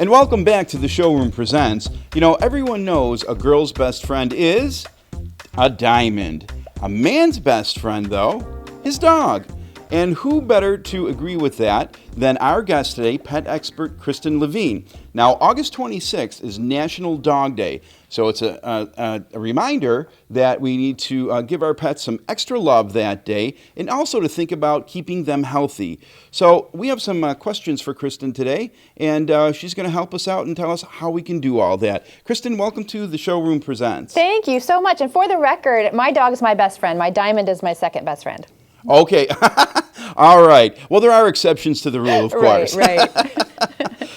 And welcome back to the Showroom Presents. You know, everyone knows a girl's best friend is a diamond. A man's best friend, though, his dog. And who better to agree with that than our guest today, pet expert Kristen Levine. Now, August 26th is National Dog Day, so it's a reminder that we need to give our pets some extra love that day and also to think about keeping them healthy. So we have some questions for Kristen today, and she's going to help us out and tell us how we can do all that. Kristen, welcome to the Showroom Presents. Thank you so much. And for the record, my dog is my best friend. My Diamond is my second best friend. Okay. All right. Well, there are exceptions to the rule, of course. Right.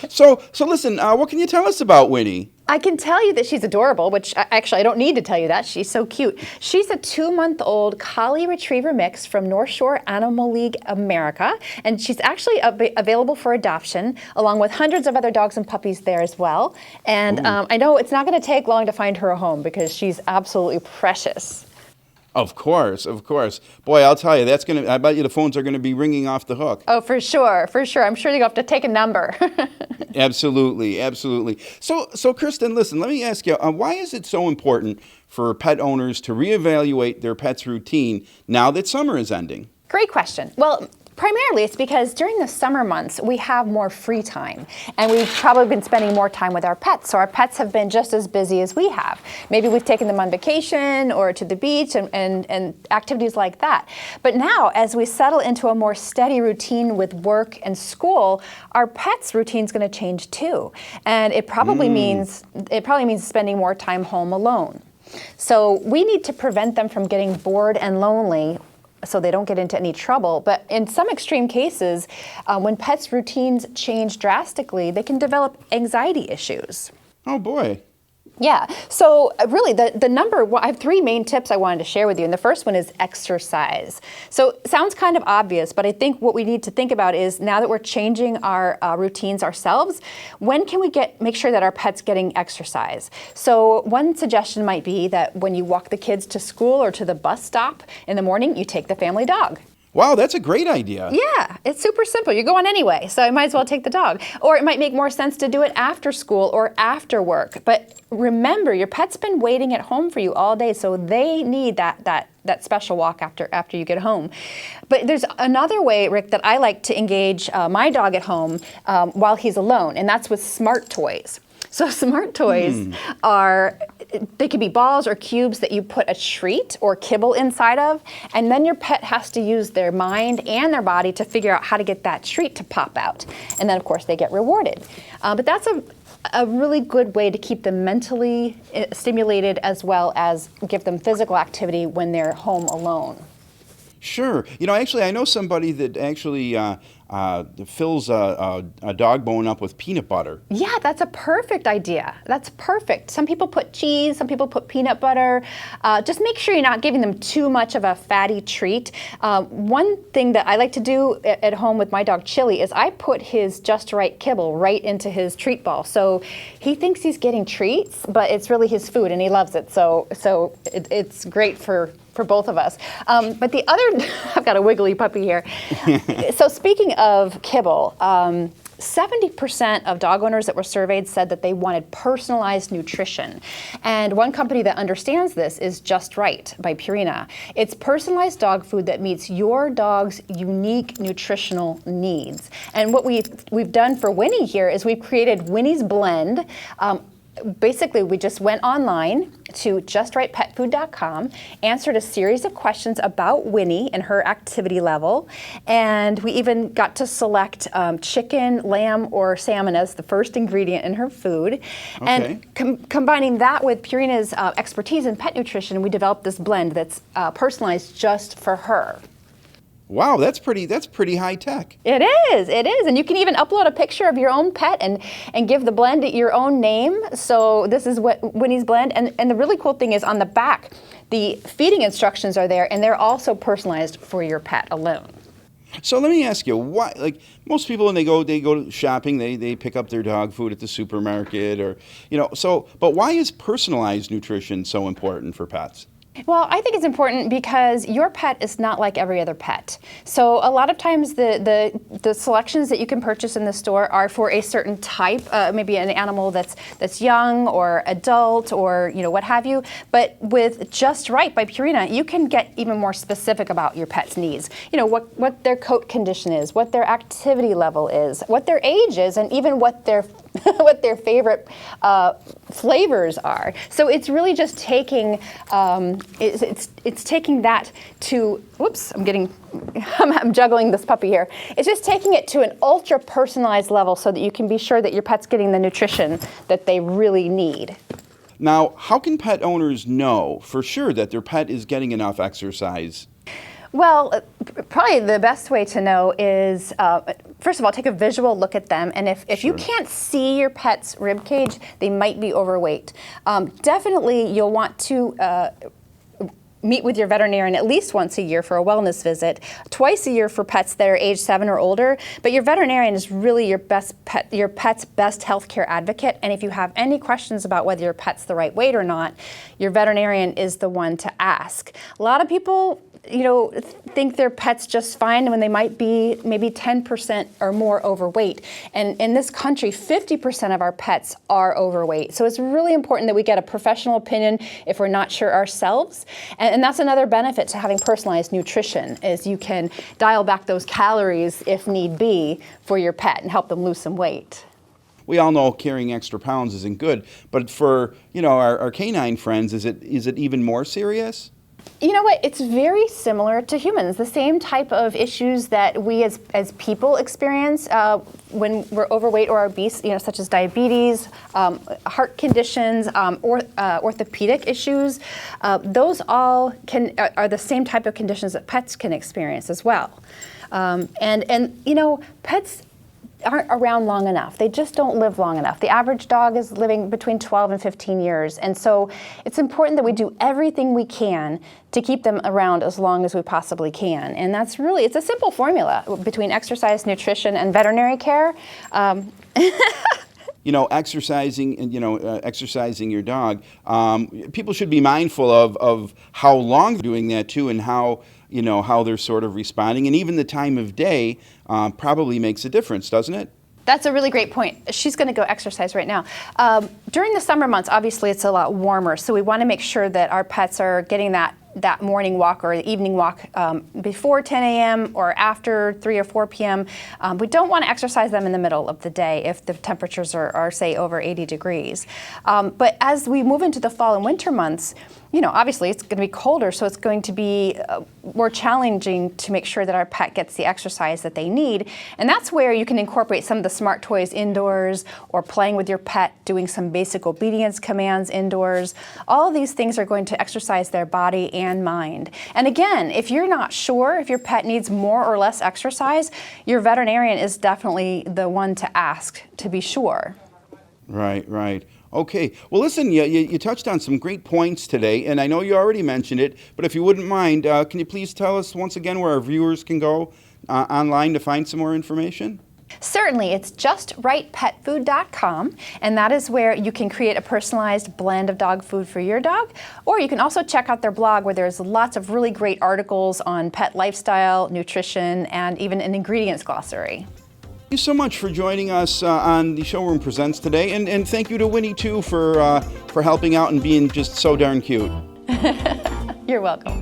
So listen, what can you tell us about Winnie? I can tell you that she's adorable, which actually I don't need to tell you that. She's so cute. She's a 2-month-old Collie Retriever mix from North Shore Animal League America, and she's actually available for adoption, along with hundreds of other dogs and puppies there as well. And I know it's not going to take long to find her a home because she's absolutely precious. Of course. Boy, I'll tell you, I bet you the phones are going to be ringing off the hook. Oh, for sure. I'm sure you have to take a number. Absolutely. So, Kristen, listen, let me ask you, why is it so important for pet owners to reevaluate their pet's routine now that summer is ending? Great question. Well, primarily it's because during the summer months we have more free time, and we've probably been spending more time with our pets. So our pets have been just as busy as we have. Maybe we've taken them on vacation or to the beach and activities like that. But now, as we settle into a more steady routine with work and school, our pets' routine's going to change too. And it probably means spending more time home alone. So we need to prevent them from getting bored and lonely so they don't get into any trouble. But in some extreme cases, when pets' routines change drastically, they can develop anxiety issues. Oh, boy. Yeah. So really, I have 3 main tips I wanted to share with you. And the first one is exercise. So it sounds kind of obvious, but I think what we need to think about is now that we're changing our routines ourselves, when can we make sure that our pet's getting exercise? So one suggestion might be that when you walk the kids to school or to the bus stop in the morning, you take the family dog. Wow, that's a great idea. Yeah, it's super simple. You're going anyway, so you might as well take the dog. Or it might make more sense to do it after school or after work. But remember, your pet's been waiting at home for you all day, so they need that special walk after you get home. But there's another way, Rick, that I like to engage my dog at home while he's alone, and that's with smart toys. So smart toys they could be balls or cubes that you put a treat or kibble inside of, and then your pet has to use their mind and their body to figure out how to get that treat to pop out. And then, of course, they get rewarded. But that's a really good way to keep them mentally stimulated as well as give them physical activity when they're home alone. Sure. You know, actually, I know somebody that actually fills a dog bone up with peanut butter. Yeah, that's a perfect idea. That's perfect. Some people put cheese, some people put peanut butter. Just make sure you're not giving them too much of a fatty treat. One thing that I like to do at home with my dog Chili is I put his just right kibble right into his treat ball. So he thinks he's getting treats, but it's really his food and he loves it. So it's great for both of us. But the other, I've got a wiggly puppy here. So speaking of kibble, 70% of dog owners that were surveyed said that they wanted personalized nutrition. And one company that understands this is Just Right by Purina. It's personalized dog food that meets your dog's unique nutritional needs. And what we've done for Winnie here is we've created Winnie's Blend. Basically, we just went online to justrightpetfood.com, answered a series of questions about Winnie and her activity level, and we even got to select chicken, lamb, or salmon as the first ingredient in her food. Okay. And combining that with Purina's expertise in pet nutrition, we developed this blend that's personalized just for her. Wow, that's pretty high tech. It is, and you can even upload a picture of your own pet and give the blend your own name. So this is what Winnie's Blend, and the really cool thing is on the back, the feeding instructions are there, and they're also personalized for your pet alone. So let me ask you, why? Like most people, when they go shopping, they pick up their dog food at the supermarket, or but why is personalized nutrition so important for pets? Well, I think it's important because your pet is not like every other pet. So a lot of times the selections that you can purchase in the store are for a certain type, maybe an animal that's young or adult or what have you. But with Just Right by Purina, you can get even more specific about your pet's needs. What their coat condition is, what their activity level is, what their age is, and even what their what their favorite flavors are. So it's really just taking it's taking that to. Whoops! I'm juggling this puppy here. It's just taking it to an ultra personalized level so that you can be sure that your pet's getting the nutrition that they really need. Now, how can pet owners know for sure that their pet is getting enough exercise? Well, probably the best way to know is, first of all, take a visual look at them. And if you can't see your pet's rib cage, they might be overweight. Definitely, you'll want to meet with your veterinarian at least once a year for a wellness visit, twice a year for pets that are age 7 or older. But your veterinarian is really your pet's best healthcare advocate. And if you have any questions about whether your pet's the right weight or not, your veterinarian is the one to ask. A lot of people think their pet's just fine when they might be maybe 10% or more overweight. And in this country, 50% of our pets are overweight. So it's really important that we get a professional opinion if we're not sure ourselves. And that's another benefit to having personalized nutrition, is you can dial back those calories if need be for your pet and help them lose some weight. We all know carrying extra pounds isn't good, but for our canine friends, is it even more serious? You know what? It's very similar to humans. The same type of issues that we as people experience when we're overweight or obese, such as diabetes, heart conditions, or orthopedic issues. Those all are the same type of conditions that pets can experience as well. Pets aren't around long enough. They just don't live long enough. The average dog is living between 12 and 15 years. And so it's important that we do everything we can to keep them around as long as we possibly can. And it's a simple formula between exercise, nutrition, and veterinary care. Exercising and exercising your dog. People should be mindful of how long they're doing that too, and how they're sort of responding, and even the time of day probably makes a difference, doesn't it? That's a really great point. She's going to go exercise right now. During the summer months, obviously it's a lot warmer, so we want to make sure that our pets are getting that morning walk or evening walk before 10 a.m. or after 3 or 4 p.m. We don't want to exercise them in the middle of the day if the temperatures are say, over 80 degrees. But as we move into the fall and winter months, obviously it's going to be colder, so it's going to be more challenging to make sure that our pet gets the exercise that they need. And that's where you can incorporate some of the smart toys indoors, or playing with your pet, doing some basic obedience commands indoors. All of these things are going to exercise their body and mind. And again, if you're not sure if your pet needs more or less exercise, your veterinarian is definitely the one to ask to be sure. Right. Okay. Well, listen, you touched on some great points today, and I know you already mentioned it, but if you wouldn't mind, can you please tell us once again where our viewers can go online to find some more information? Certainly. It's justrightpetfood.com, and that is where you can create a personalized blend of dog food for your dog. Or you can also check out their blog, where there's lots of really great articles on pet lifestyle, nutrition, and even an ingredients glossary. Thank you so much for joining us on the Showroom Presents today, and thank you to Winnie too for helping out and being just so darn cute. You're welcome.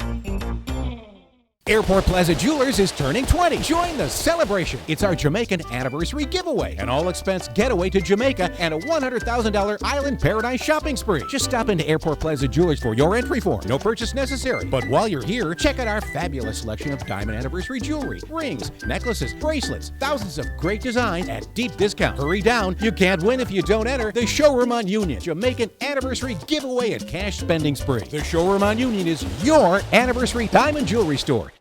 Airport Plaza Jewelers is turning 20. Join the celebration. It's our Jamaican anniversary giveaway, an all-expense getaway to Jamaica, and a $100,000 island paradise shopping spree. Just stop into Airport Plaza Jewelers for your entry form. No purchase necessary. But while you're here, check out our fabulous selection of diamond anniversary jewelry, rings, necklaces, bracelets, thousands of great designs at deep discount. Hurry down. You can't win if you don't enter the Showroom on Union Jamaican anniversary giveaway and cash spending spree. The Showroom on Union is your anniversary diamond jewelry store.